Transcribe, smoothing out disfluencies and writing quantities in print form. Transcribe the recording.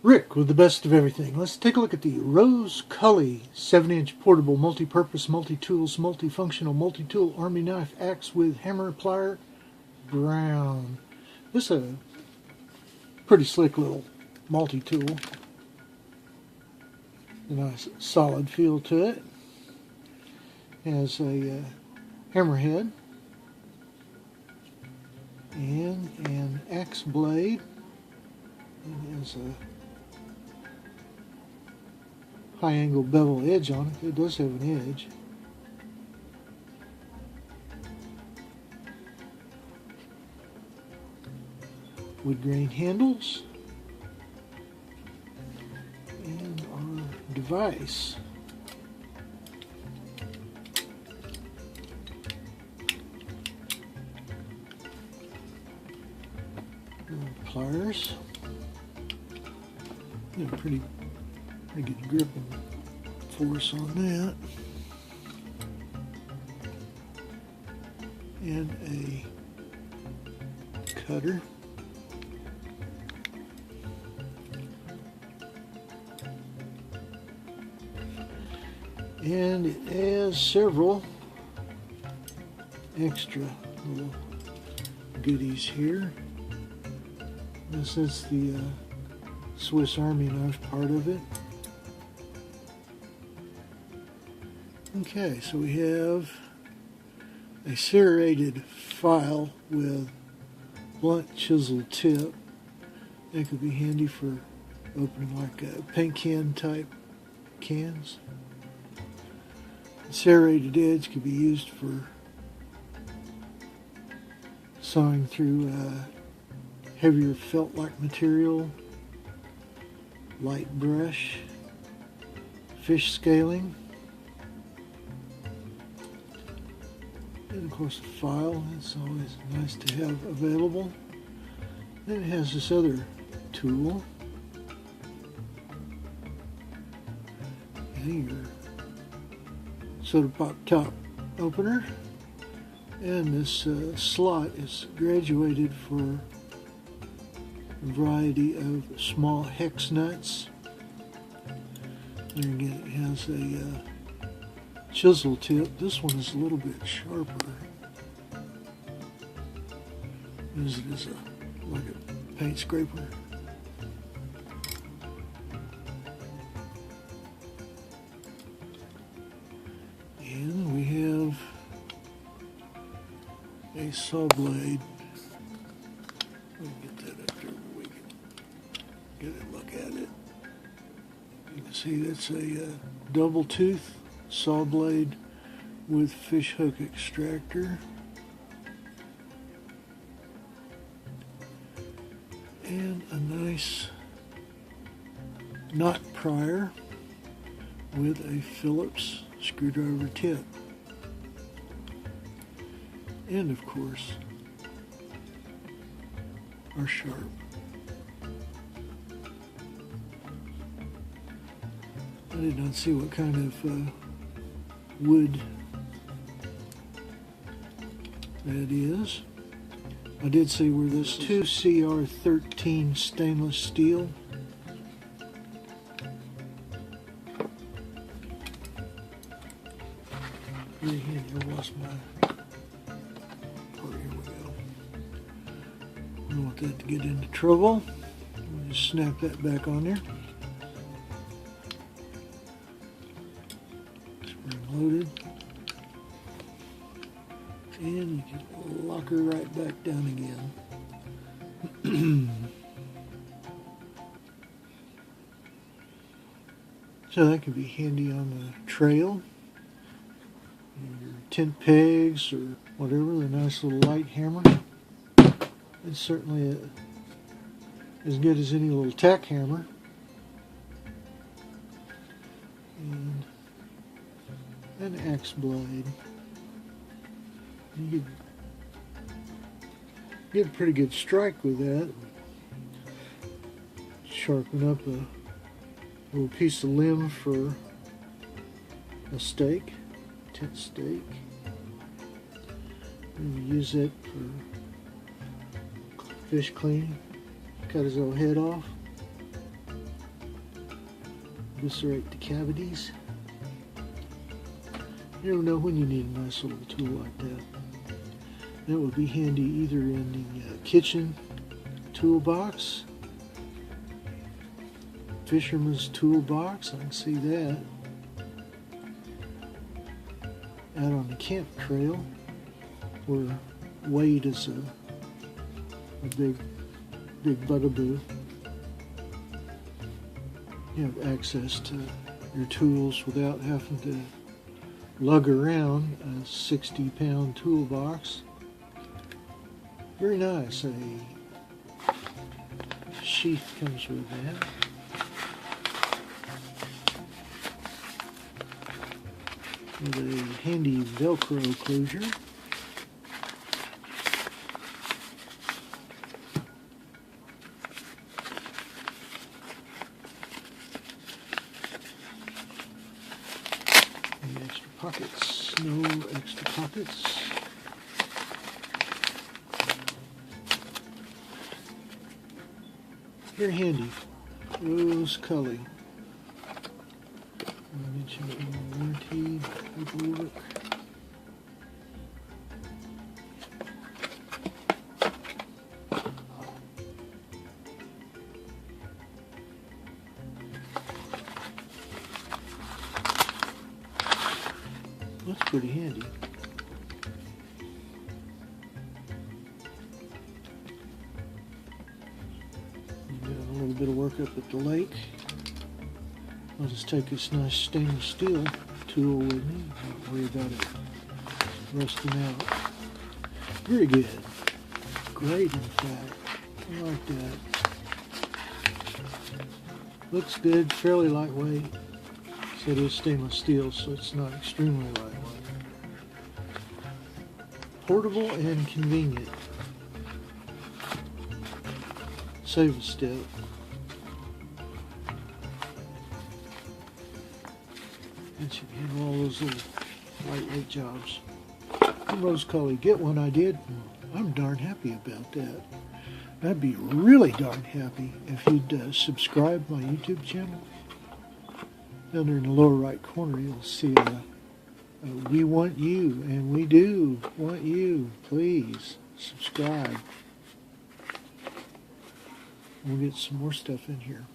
Rick with the best of everything. Let's take a look at the Rose Kuli 7-inch portable multi-purpose, multi-tools, multifunctional, multi-tool army knife axe with hammer, plier, brown. This is a pretty slick little multi-tool. A nice solid feel to it. Has a hammerhead and an axe blade. It has a high angle bevel edge on it. It does have an edge. Wood grain handles. And our device. Pliers. Yeah, pretty good grip and force on that. And a cutter. And it has several extra little goodies here. This is the Swiss Army knife part of it. Okay, so we have a serrated file with blunt chisel tip. That could be handy for opening like paint can type cans. The serrated edge could be used for sawing through heavier felt-like material, light brush, fish scaling. And of course the file, it's always nice to have available. Then it has this other tool. And your soda pop top opener. And this slot is graduated for a variety of small hex nuts. There again it has a chisel tip. This one is a little bit sharper. Use it as like a paint scraper. And we have a saw blade. Let me get that up there where we can get a look at it. You can see that's a double tooth saw blade with fish hook extractor. And a nice knot prier with a Phillips screwdriver tip. And of course, our sharp. I did not see what kind of wood that is. I did see where this 2CR13 stainless steel. Very handy. I lost my part. Here we go. I don't want that to get into trouble. We'll just snap that back on there. Spring loaded. And you can lock her right back down again. So that can be handy on the trail, your tent pegs or whatever, the nice little light hammer. It's certainly as good as any little tack hammer. And an axe blade. You could get a pretty good strike with that. Sharpen up a little piece of limb for a steak, tent steak. And we use it for fish cleaning. Cut his little head off. Eviscerate the cavities. You never know when you need a nice little tool like that. That would be handy either in the kitchen toolbox, fisherman's toolbox, I can see that. Out on the camp trail, where weight is a big bugaboo. You have access to your tools without having to lug around a 60-pound toolbox. Very nice. A sheath comes with that. With a handy Velcro closure. Any extra pockets? No extra pockets. Very handy. Rose Kuli. I mentioned it in the warranty paperwork. That's pretty handy. A little bit of work up at the lake. I'll just take this nice stainless steel tool with me. Don't worry about it rusting out. Very good. Great, in fact. I like that. Looks good, fairly lightweight. So it is stainless steel, so it's not extremely lightweight. Portable and convenient. Save a step. And you can handle all those little lightweight jobs. I'm Rose Kuli. Get one I did. I'm darn happy about that. I'd be really darn happy if you'd subscribe my YouTube channel. Down there in the lower right corner you'll see we want you, and we do want you. Please subscribe. We'll get some more stuff in here.